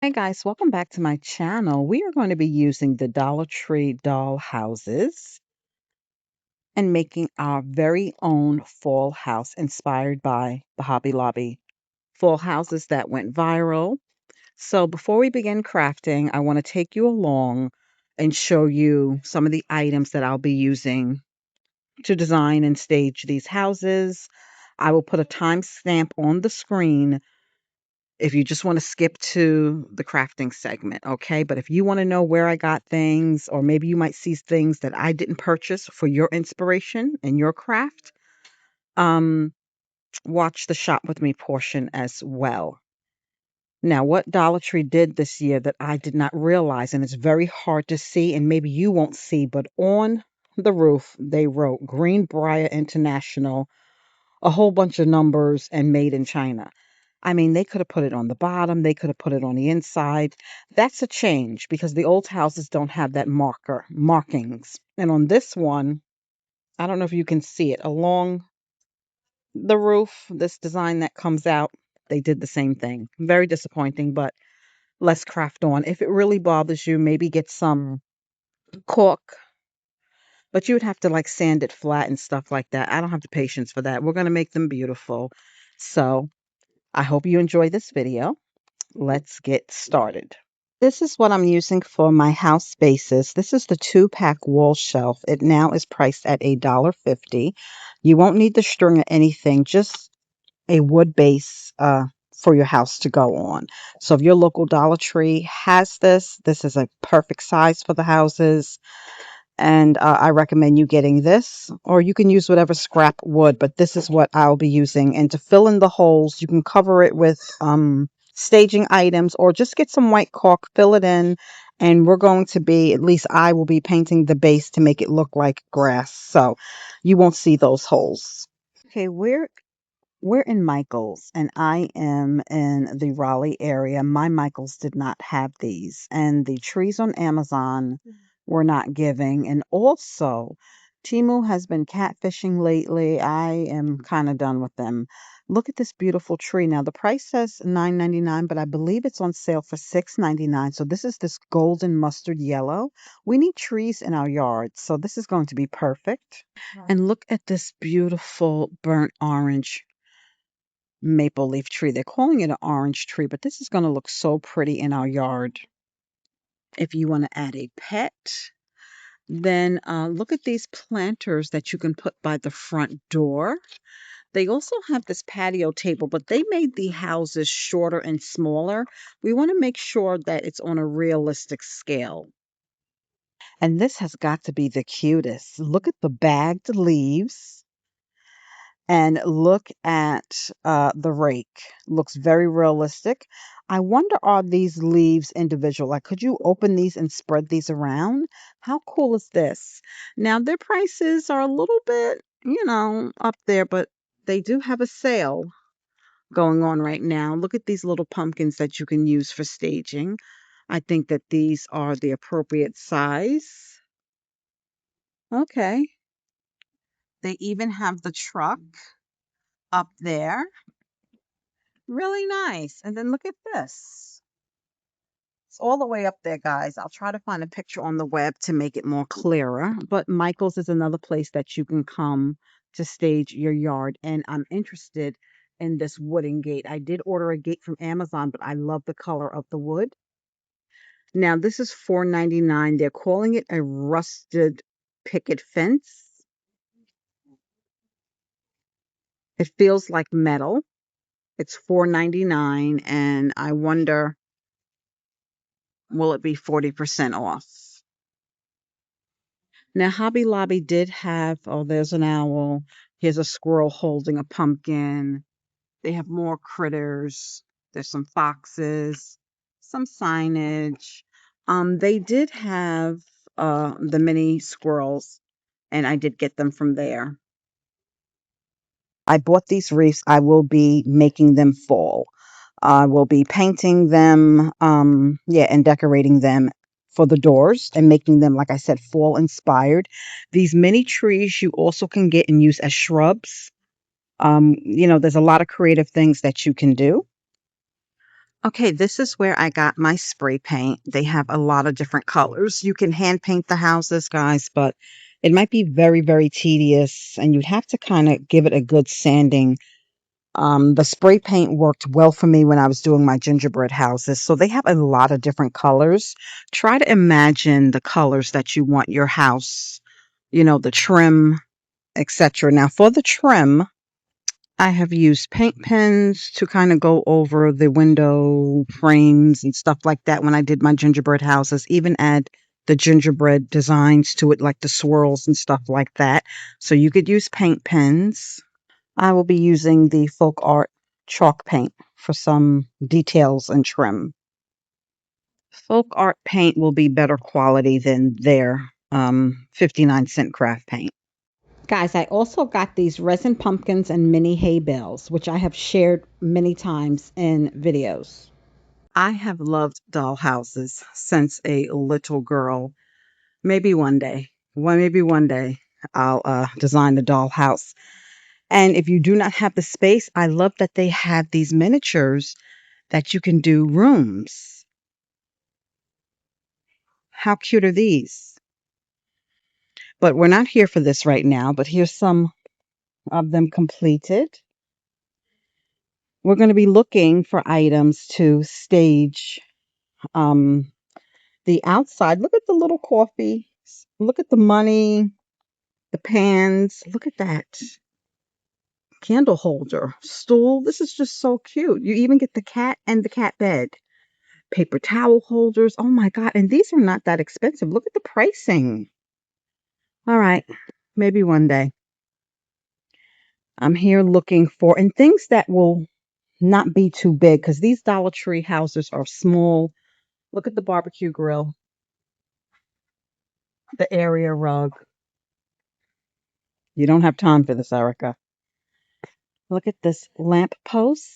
Hey guys, welcome back to my channel. We are going to be using the Dollar Tree doll houses and making our very own fall house inspired by the Hobby Lobby fall houses that went viral. So before we begin crafting, I want to take you along and show you some of the items that I'll be using to design and stage these houses. I will put a timestamp on the screen if you just want to skip to the crafting segment, okay? But if you want to know where I got things, or maybe you might see things that I didn't purchase for your inspiration and your craft, um, watch the shop with me portion as well. Now, what Dollar Tree did this year that I did not realize, and it's very hard to see, and maybe you won't see, but on the roof, they wrote Greenbrier International, a whole bunch of numbers, and made in China. I mean, they could have put it on the bottom, they could have put it on the inside. That's a change because the old houses don't have that markings. And on this one, I don't know if you can see it along the roof, this design that comes out, they did the same thing. Very disappointing, but let's craft on. If it really bothers you, maybe get some cork, but you would have to like sand it flat and stuff like that. I don't have the patience for that. We're going to make them beautiful. So I hope you enjoy this video. Let's get started. This is what I'm using for my house bases. This is the 2-pack wall shelf. It now is priced at $1.50. You won't need the string or anything, just a wood base for your house to go on. So if your local Dollar Tree has this, this is a perfect size for the houses. And I recommend you getting this, or you can use whatever scrap wood, but this is what I'll be using. And to fill in the holes, you can cover it with staging items, or just get some white caulk, fill it in, and we're going to be, at least I will be painting the base to make it look like grass, so you won't see those holes. Okay, we're in Michael's, and I am in the Raleigh area. My Michael's did not have these, and the trees on Amazon were not giving. And also, Temu has been catfishing lately. I am kind of done with them. Look at this beautiful tree. Now, the price says $9.99, but I believe it's on sale for $6.99. So this is this golden mustard yellow. We need trees in our yard, so this is going to be perfect. And look at this beautiful burnt orange maple leaf tree. They're calling it an orange tree, but this is going to look so pretty in our yard. If you want to add a pet, then look at these planters that you can put by the front door. They also have this patio table, but they made the houses shorter and smaller. We want to make sure that it's on a realistic scale. And this has got to be the cutest. Look at the bagged leaves. And look at the rake. Looks very realistic. I wonder, are these leaves individual? Like, could you open these and spread these around? How cool is this? Now, their prices are a little bit, up there, but they do have a sale going on right now. Look at these little pumpkins that you can use for staging. I think that these are the appropriate size. Okay. They even have the truck up there. Really nice. And then look at this. It's all the way up there, guys. I'll try to find a picture on the web to make it more clearer. But Michael's is another place that you can come to stage your yard. And I'm interested in this wooden gate. I did order a gate from Amazon, but I love the color of the wood. Now, this is $4.99. They're calling it a rusted picket fence. It feels like metal. It's $4.99, and I wonder, will it be 40% off? Now, Hobby Lobby did have, oh, there's an owl. Here's a squirrel holding a pumpkin. They have more critters. There's some foxes, some signage. They did have the mini squirrels, and I did get them from there. I bought these wreaths. I will be making them fall. I will be painting them, yeah, and decorating them for the doors and making them, like I said, fall inspired. These mini trees you also can get and use as shrubs. There's a lot of creative things that you can do. Okay, this is where I got my spray paint. They have a lot of different colors. You can hand paint the houses, guys, but it might be very, very tedious, and you'd have to kind of give it a good sanding. The spray paint worked well for me when I was doing my gingerbread houses. So they have a lot of different colors. Try to imagine the colors that you want your house, the trim, etc. Now, for the trim, I have used paint pens to kind of go over the window frames and stuff like that when I did my gingerbread houses, even add the gingerbread designs to it, like the swirls and stuff like that. So you could use paint pens. I will be using the folk art chalk paint for some details and trim. Folk art paint will be better quality than their 59-cent craft paint. Guys, I also got these resin pumpkins and mini hay bales, which I have shared many times in videos. I have loved doll houses since a little girl. Maybe one day, maybe one day I'll design the doll house. And if you do not have the space, I love that they have these miniatures that you can do rooms. How cute are these? But we're not here for this right now, but here's some of them completed. We're going to be looking for items to stage um, the outside. Look at the little coffee. Look at the money, the pans. Look at that candle holder, stool. This is just so cute. You even get the cat and the cat bed. Paper towel holders. Oh my God. And these are not that expensive. Look at the pricing. All right. Maybe one day. I'm here looking for, and things that will not be too big because these Dollar Tree houses are small. Look at the barbecue grill, the area rug. You don't have time for this, Erica. Look at this lamp post.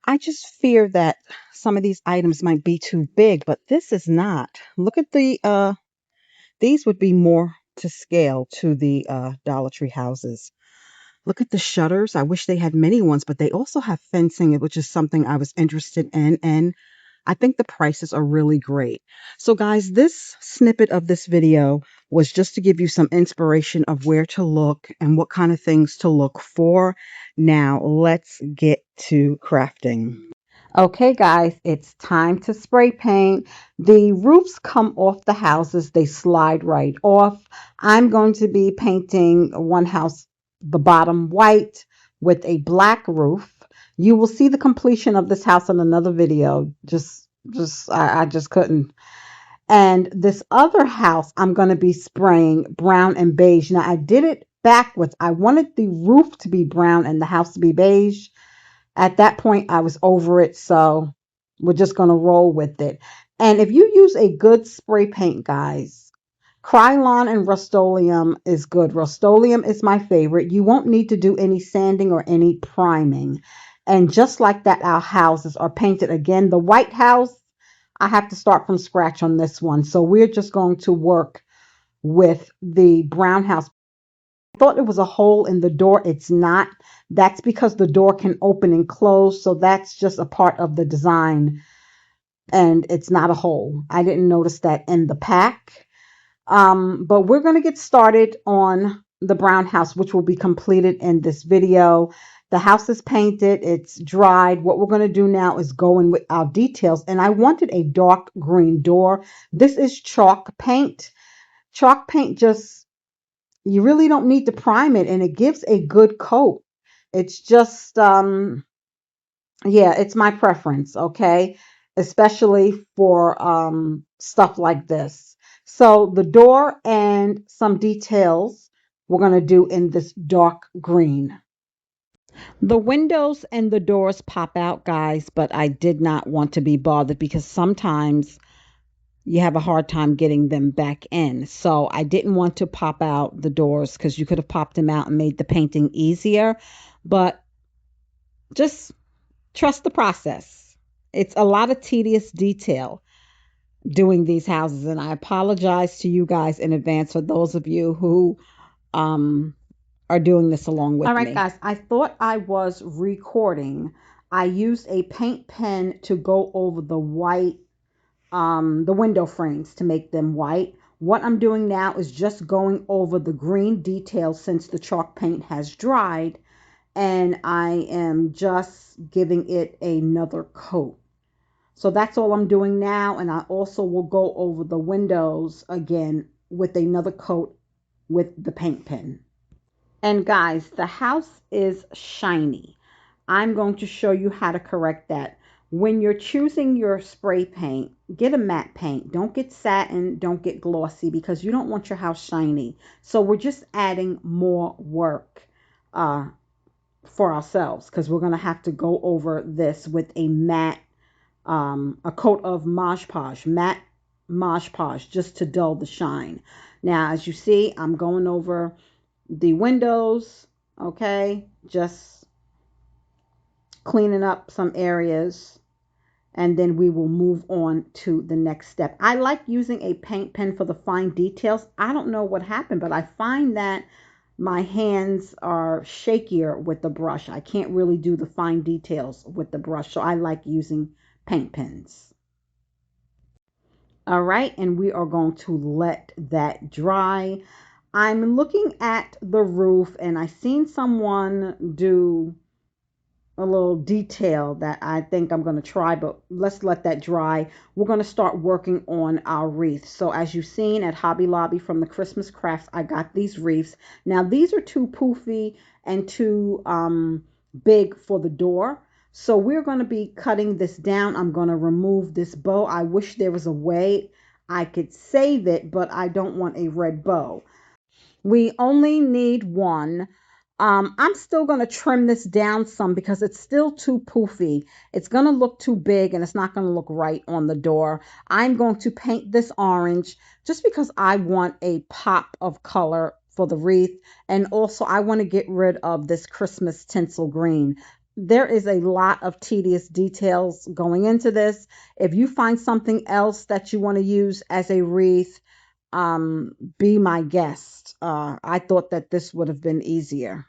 I just fear that some of these items might be too big, but this is not. Look at these would be more to scale to the Dollar Tree houses. Look at the shutters. I wish they had many ones, but they also have fencing, which is something I was interested in. And I think the prices are really great. So guys, this snippet of this video was just to give you some inspiration of where to look and what kind of things to look for. Now let's get to crafting. Okay, guys, it's time to spray paint. The roofs come off the houses, they slide right off. I'm going to be painting one house, the bottom white with a black roof. You will see the completion of this house in another video. I just couldn't. And this other house, I'm going to be spraying brown and beige. Now, I did it backwards. I wanted the roof to be brown and the house to be beige. At that point, I was over it, so we're just going to roll with it. And if you use a good spray paint, guys, Krylon and Rust-Oleum is good. Rust-Oleum is my favorite. You won't need to do any sanding or any priming. And just like that, our houses are painted again. The White House, I have to start from scratch on this one. So we're just going to work with the brown house. I thought it was a hole in the door. It's not. That's because the door can open and close. So that's just a part of the design. And it's not a hole. I didn't notice that in the pack. But we're going to get started on the brown house, which will be completed in this video. The house is painted, it's dried. What we're going to do now is go in with our details. And I wanted a dark green door. This is chalk paint. Chalk paint just, you really don't need to prime it, and it gives a good coat. It's just, yeah, it's my preference, okay? Especially for stuff like this. So the door and some details we're going to do in this dark green. The windows and the doors pop out, guys, but I did not want to be bothered because sometimes you have a hard time getting them back in. So I didn't want to pop out the doors because you could have popped them out and made the painting easier. But just trust the process. It's a lot of tedious detail doing these houses, and I apologize to you guys in advance for those of you who um are doing this along with me. All right, guys, I thought I was recording. I used a paint pen to go over the white, the window frames to make them white. What I'm doing now is just going over the green details since the chalk paint has dried, and I am just giving it another coat. So that's all I'm doing now, and I also will go over the windows again with another coat with the paint pen. And guys, the house is shiny. I'm going to show you how to correct that. When you're choosing your spray paint, get a matte paint. Don't get satin, don't get glossy, because you don't want your house shiny. So we're just adding more work uh, for ourselves, because we're going to have to go over this with a matte, a coat of Mod Podge, matte Mod Podge, just to dull the shine. Now, as you see, I'm going over the windows, okay, just cleaning up some areas, and then we will move on to the next step. I like using a paint pen for the fine details. I don't know what happened, but I find that my hands are shakier with the brush. I can't really do the fine details with the brush, so I like using paint pens. All right, and we are going to let that dry. I'm looking at the roof, and I seen someone do a little detail that I think I'm going to try, but let's let that dry. We're going to start working on our wreaths. So as you've seen at Hobby Lobby from the Christmas crafts, I got these wreaths. Now these are too poofy and too big for the door. So we're going to be cutting this down. I'm going to remove this bow. I wish there was a way I could save it, but I don't want a red bow. We only need one. I'm still going to trim this down some because it's still too poofy. It's going to look too big and it's not going to look right on the door. I'm going to paint this orange just because I want a pop of color for the wreath. And also I want to get rid of this Christmas tinsel green. There is a lot of tedious details going into this. If you find something else that you want to use as a wreath, be my guest. I thought that this would have been easier.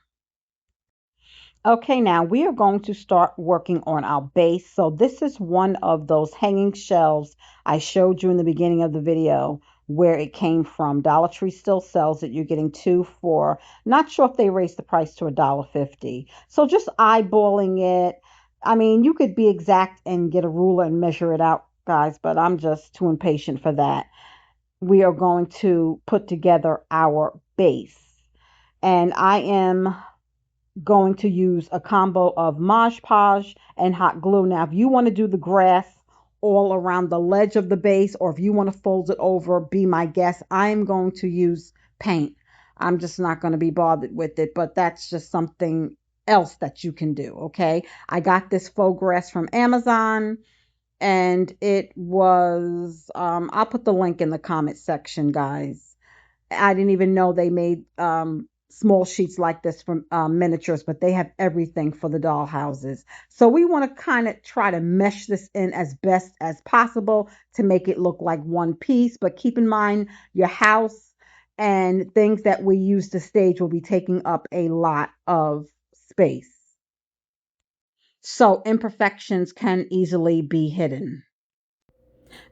Okay, now we are going to start working on our base. So this is one of those hanging shelves I showed you in the beginning of the video where it came from. Dollar Tree still sells it. You're getting two for, not sure if they raised the price to $1.50. So just eyeballing it. I mean, you could be exact and get a ruler and measure it out, guys, but I'm just too impatient for that. We are going to put together our base. And I am going to use a combo of Mod Podge and hot glue. Now, if you want to do the grass all around the ledge of the base, or if you want to fold it over, be my guest. I am going to use paint. I'm just not going to be bothered with it, but that's just something else that you can do, okay? I got this faux grass from Amazon, and it was I'll put the link in the comment section, guys. I didn't even know they made small sheets like this from miniatures, but they have everything for the doll houses. So we want to kind of try to mesh this in as best as possible to make it look like one piece, but keep in mind your house and things that we use to stage will be taking up a lot of space, so imperfections can easily be hidden.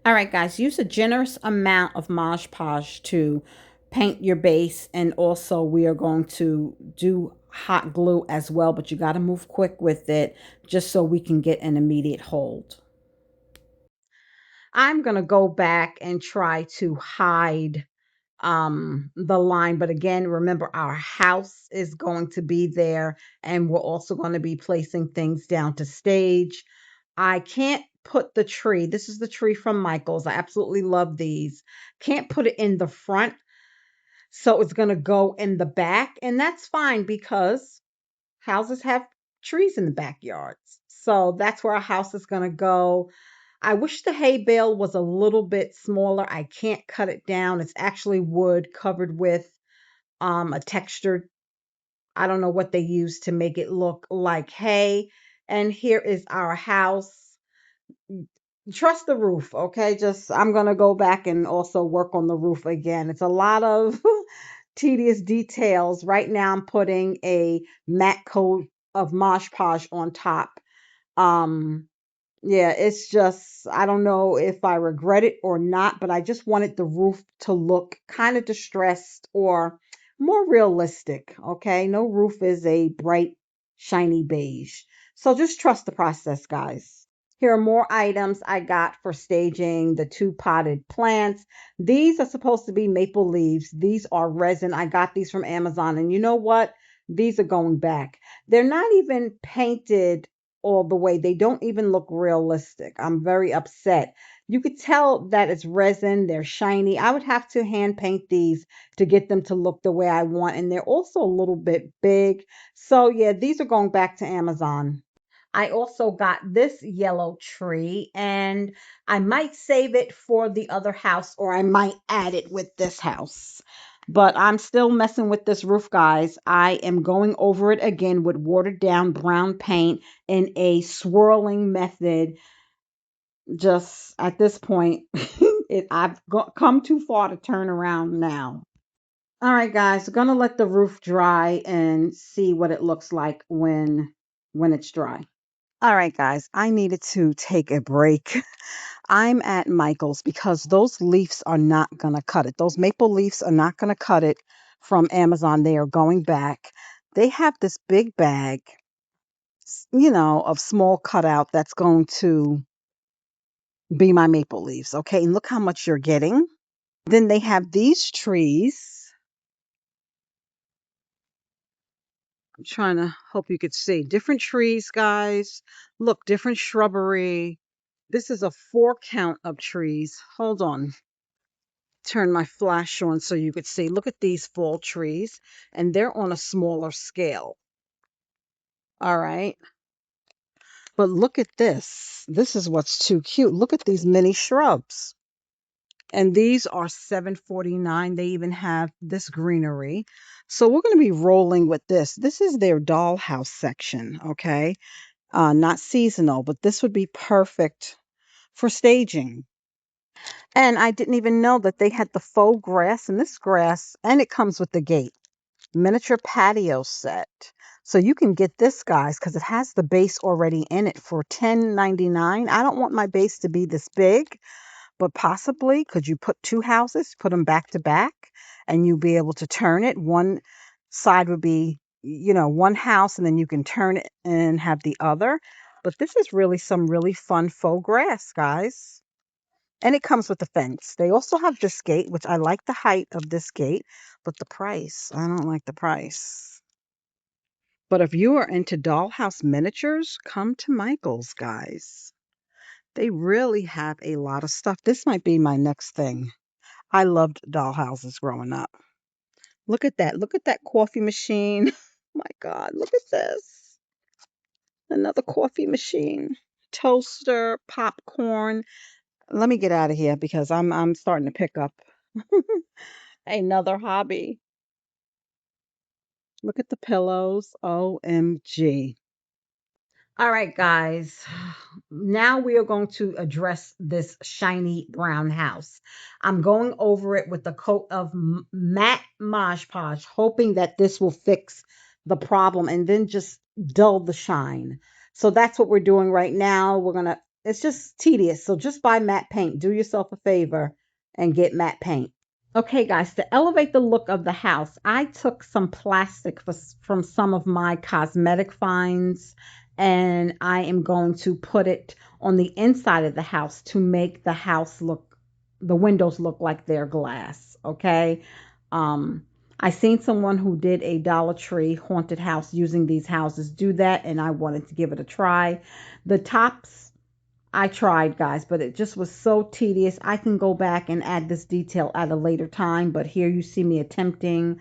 All right, guys, use a generous amount of Mod Podge to paint your base. And also we are going to do hot glue as well, but you got to move quick with it just so we can get an immediate hold. I'm going to go back and try to hide the line, but again, remember our house is going to be there, and we're also going to be placing things down to stage. I can't put the tree. This is the tree from Michael's. I absolutely love these. Can't put it in the front, so it's going to go in the back, and that's fine because houses have trees in the backyards. So that's where our house is going to go. I wish the hay bale was a little bit smaller. I can't cut it down. It's actually wood covered with a textured, I don't know what they use to make it look like hay. And here is our house. Trust the roof, okay? Just I'm gonna go back and also work on the roof again. It's a lot of tedious details. Right now I'm putting a matte coat of Mod Podge on top Um, yeah, it's just, I don't know if I regret it or not, but I just wanted the roof to look kind of distressed or more realistic. Okay. No roof is a bright, shiny beige. So just trust the process, guys. Here are more items I got for staging the two potted plants. These are supposed to be maple leaves. These are resin. I got these from Amazon. And you know what? These are going back. They're not even painted all the way. They don't even look realistic. I'm very upset. You could tell that it's resin, they're shiny. I would have to hand paint these to get them to look the way I want. And they're also a little bit big. So, yeah, these are going back to Amazon. I also got this yellow tree and I might save it for the other house or I might add it with this house. But I'm still messing with this roof, guys. I am going over it again with watered down brown paint in a swirling method. Just at this point, come too far to turn around now. All right, guys, gonna let the roof dry and see what it looks like when it's dry. All right, guys, I needed to take a break. I'm at Michael's because those leaves are not going to cut it. Those maple leaves are not going to cut it from Amazon. They are going back. They have this big bag, of small cutout that's going to be my maple leaves. Okay. And look how much you're getting. Then they have these trees. I'm trying to hope you could see different trees, guys. Look, different shrubbery. This is a 4 count of trees. Hold on. Turn my flash on so you could see. Look at these fall trees, and they're on a smaller scale. All right. But look at this. This is what's too cute. Look at these mini shrubs. And these are 7.49. They even have this greenery. So we're going to be rolling with this. This is their dollhouse section, okay? Not seasonal, but this would be perfect for staging. And I didn't even know that they had the faux grass and this grass, and it comes with the gate. Miniature patio set. So you can get this, guys, because it has the base already in it for $10.99. I don't want my base to be this big, but possibly could you put two houses, put them back to back, and you'll be able to turn it. One side would be, one house, and then you can turn it and have the other. But this is really some really fun faux grass, guys. And it comes with a fence. They also have this gate, which I like the height of this gate, but the price, I don't like the price. But if you are into dollhouse miniatures, come to Michael's, guys. They really have a lot of stuff. This might be my next thing. I loved dollhouses growing up. Look at that. Look at that coffee machine. My God, look at this. Another coffee machine. Toaster, popcorn. Let me get out of here because I'm starting to pick up another hobby. Look at the pillows. OMG. All right, guys. Now we are going to address this shiny brown house. I'm going over it with a coat of matte Mod Podge, hoping that this will fix the problem and then just dull the shine. So that's what we're doing right now. It's just tedious. So just buy matte paint. Do yourself a favor and get matte paint. Okay, guys, to elevate the look of the house, I took some plastic from some of my cosmetic finds and I am going to put it on the inside of the house to make the windows look like they're glass. Okay. Um, I seen someone who did a Dollar Tree haunted house using these houses do that, and I wanted to give it a try. The tops I tried, guys, but it just was so tedious. I can go back and add this detail at a later time, but here you see me attempting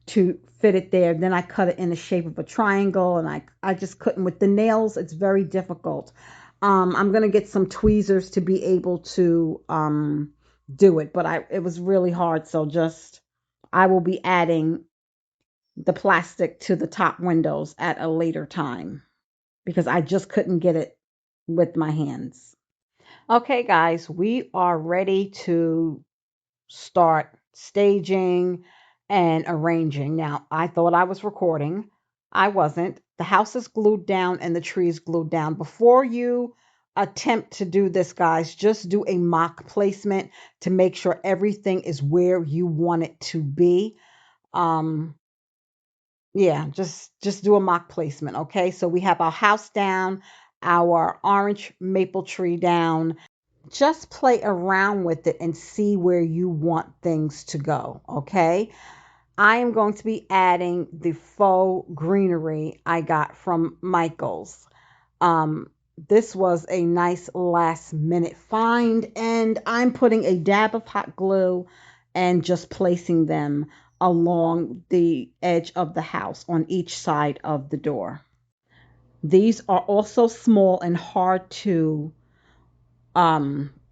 to fit it there. Then I cut it in the shape of a triangle, and I just couldn't with the nails. It's very difficult. I'm gonna get some tweezers to be able to do it, but it was really hard. So just I will be adding the plastic to the top windows at a later time because I just couldn't get it with my hands. Okay, guys, we are ready to start staging and arranging. Now, I thought I was recording, I wasn't. The house is glued down and the tree is glued down. Before you attempt to do this, guys, just do a mock placement to make sure everything is where you want it to be. Um, yeah, just do a mock placement, okay? So we have our house down, our orange maple tree down. Just play around with it and see where you want things to go, okay? I am going to be adding the faux greenery I got from Michael's. Um, this was a nice last minute find, and I'm putting a dab of hot glue and just placing them along the edge of the house on each side of the door. These are also small and hard to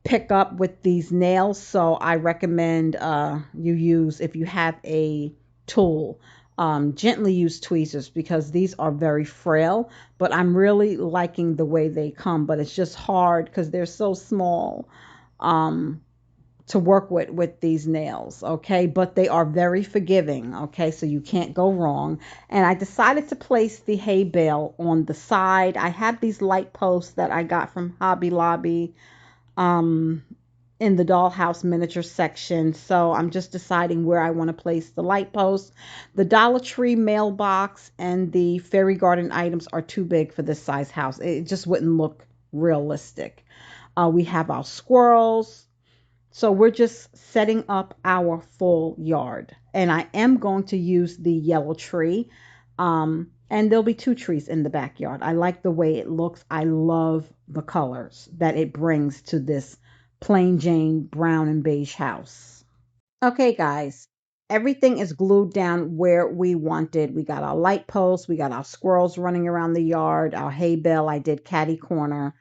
pick up with these nails, so I recommend you use, if you have a tool, gently use tweezers because these are very frail, but I'm really liking the way they come, but it's just hard because they're so small um to work with these nails, okay? But they are very forgiving, okay? So you can't go wrong. And I decided to place the hay bale on the side. I have these light posts that I got from Hobby Lobby um, in the dollhouse miniature section. So I'm just deciding where I want to place the light post. The Dollar Tree mailbox and the fairy garden items are too big for this size house. It just wouldn't look realistic. We have our squirrels. So we're just setting up our full yard. And I am going to use the yellow tree. And there'll be two trees in the backyard. I like the way it looks. I love the colors that it brings to this plain Jane brown and beige house. Okay, guys, everything is glued down where we wanted. We got our light posts, we got our squirrels running around the yard, our hay bale. I did catty corner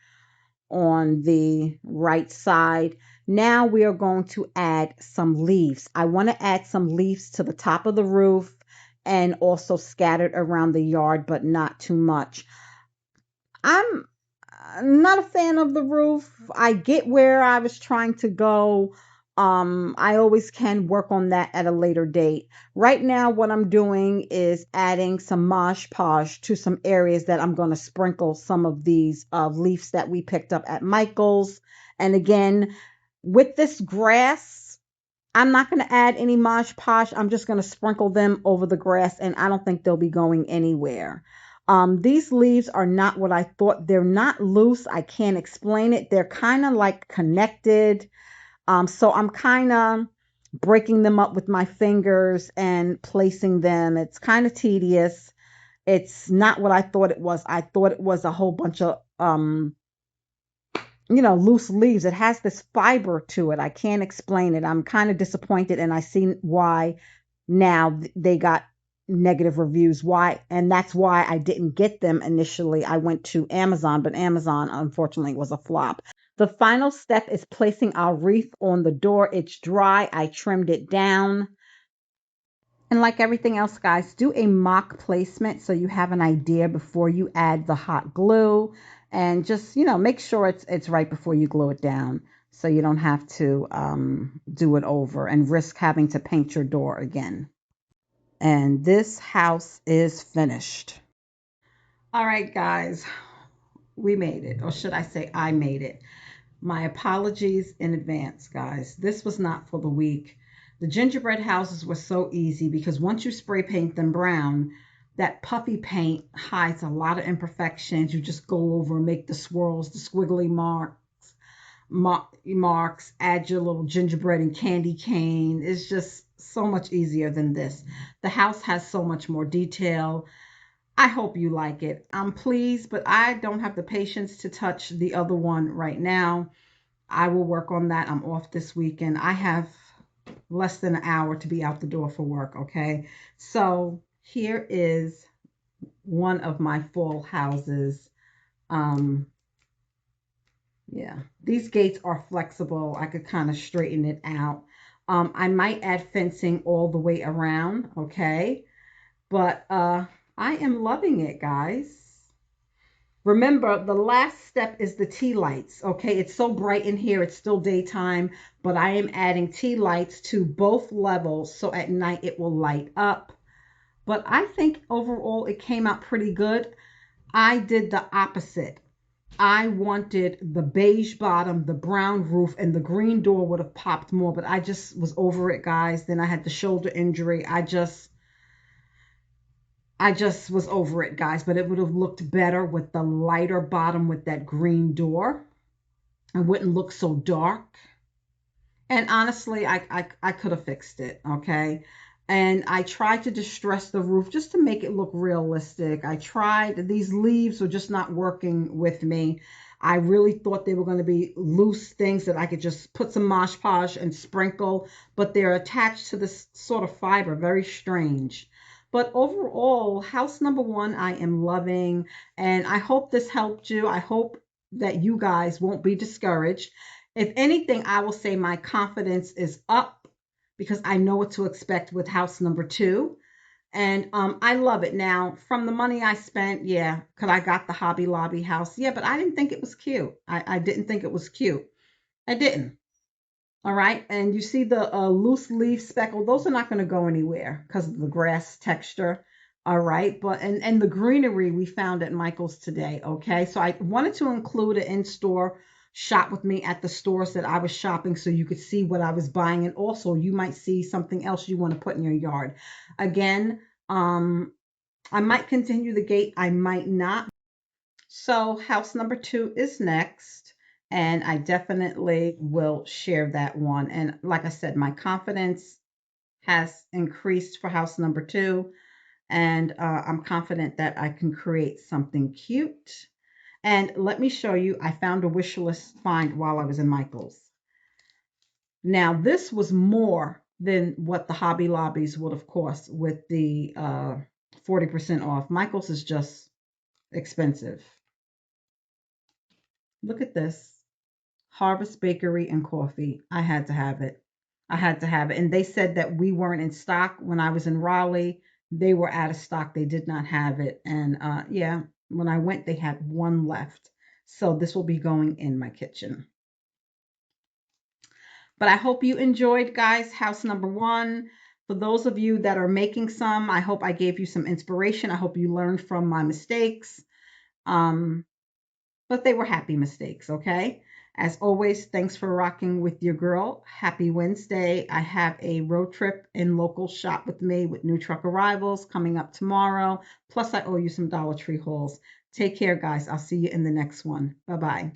on the right side. Now we are going to add some leaves. I want to add some leaves to the top of the roof and also scattered around the yard, but not too much. I'm not a fan of the roof. I get where I was trying to go. I always can work on that at a later date. Right now, what I'm doing is adding some Mosh Posh to some areas that I'm going to sprinkle some of these leaves that we picked up at Michael's. And again, with this grass, I'm not going to add any Mosh Posh. I'm just going to sprinkle them over the grass, and I don't think they'll be going anywhere. These leaves are not what I thought. They're not loose. I can't explain it. They're kind of like connected. So I'm kind of breaking them up with my fingers and placing them. It's kind of tedious. It's not what I thought it was. I thought it was a whole bunch of loose leaves. It has this fiber to it. I can't explain it. I'm kind of disappointed, and I see why now they got negative reviews. Why? And that's why I didn't get them initially. I went to Amazon, but Amazon unfortunately was a flop. The final step is placing our wreath on the door. It's dry. I trimmed it down. And like everything else, guys, do a mock placement so you have an idea before you add the hot glue. And just, make sure it's right before you glue it down so you don't have to do it over and risk having to paint your door again. And this house is finished. All right, guys, we made it. Or should I say, I made it. My apologies in advance, guys. This was not for the weak. The gingerbread houses were so easy because once you spray paint them brown, that puffy paint hides a lot of imperfections. You just go over and make the swirls, the squiggly marks, add your little gingerbread and candy cane. It's just so much easier than this. The house has so much more detail. I hope you like it. I'm pleased, but I don't have the patience to touch the other one right now. I will work on that. I'm off this weekend. I have less than an hour to be out the door for work, okay? So here is one of my fall houses. Yeah, these gates are flexible. I could kind of straighten it out. I might add fencing all the way around, okay? But I am loving it, guys. Remember, the last step is the tea lights, okay? It's so bright in here, it's still daytime, but I am adding tea lights to both levels so at night it will light up. but I think overall it came out pretty good. I did the opposite. I wanted the beige bottom, the brown roof, and the green door would have popped more, but I just was over it, guys. Then I had the shoulder injury. I just was over it, guys, but it would have looked better with the lighter bottom with that green door. It wouldn't look so dark. And honestly, I could have fixed it, okay? And I tried to distress the roof just to make it look realistic. I tried, these leaves were just not working with me. I really thought they were going to be loose things that I could just put some Mosh Podge and sprinkle, but they're attached to this sort of fiber, very strange. But overall, house number one, I am loving, and I hope this helped you. I hope that you guys won't be discouraged. If anything, I will say my confidence is up because I know what to expect with house number two. And I love it. Now, from the money I spent, yeah, could I got the Hobby Lobby house? Yeah, but I didn't think it was cute. I didn't think it was cute. I didn't. All right. And you see the loose leaf speckle, those are not going to go anywhere because of the grass texture. All right. But and the greenery we found at Michael's today. Okay. So I wanted to include an in-store shop with me at the stores that I was shopping so you could see what I was buying. And also you might see something else you want to put in your yard. Again, I might continue the gate. I might not. So house number two is next, and I definitely will share that one. And like I said, my confidence has increased for house number two, and I'm confident that I can create something cute. And let me show you, I found a wish list find while I was in Michael's. Now, this was more than what the Hobby Lobbies would have cost with the 40% off. Michael's is just expensive. Look at this. Harvest Bakery and Coffee. I had to have it. I had to have it. And they said that we weren't in stock when I was in Raleigh. They were out of stock. They did not have it. And yeah, when I went, they had one left. So this will be going in my kitchen. But I hope you enjoyed, guys, house number one. For those of you that are making some, I hope I gave you some inspiration. I hope you learned from my mistakes. Um, but they were happy mistakes, okay? As always, thanks for rocking with your girl. Happy Wednesday. I have a road trip in local shop with me with new truck arrivals coming up tomorrow. Plus, I owe you some Dollar Tree hauls. Take care, guys. I'll see you in the next one. Bye-bye.